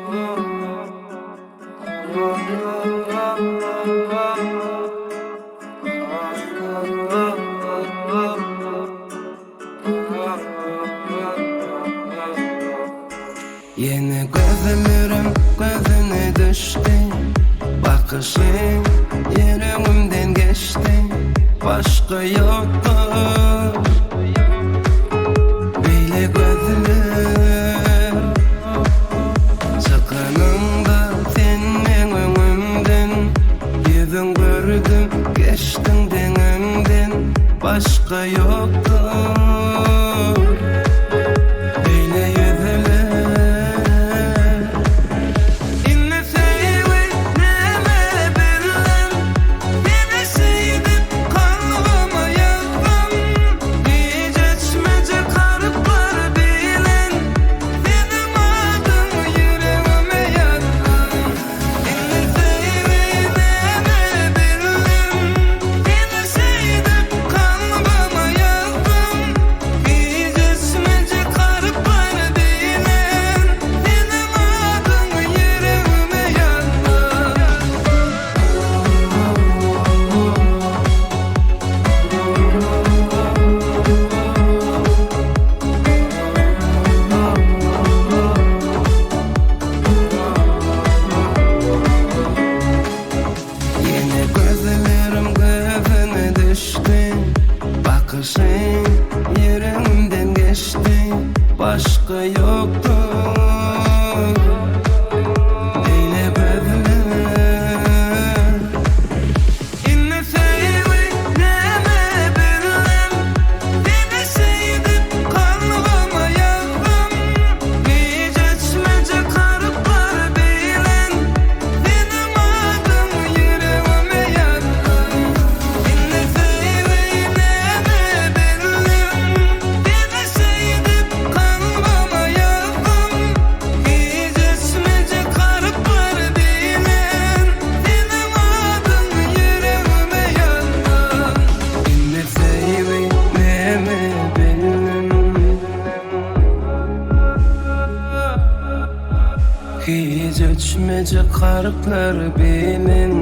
Yine gözlerim gözüne düştü, bakışın yüreğimden geçti. Başka yoktu böyle gözler, çıkanında sen benim önümden. Yüzün gördüm geçtin denimden, başka yoktu böyle yüzler. Bakışın yüreğimden geçti, başka yoktu böyle gözler. İnne sevmek neme bilmem, beni sevdip kalbime yazdım. Hiç içmece karıplar bilen, benim adım yüreğime yazdım. İnne sevmek neme bilmem, beni sevdip kalbime yazdım. Hiç içmece karıplar bilen, benim adım yüreğime yazdım. İnne sevmek neme bilmem, hiç içmece karıplar bilen.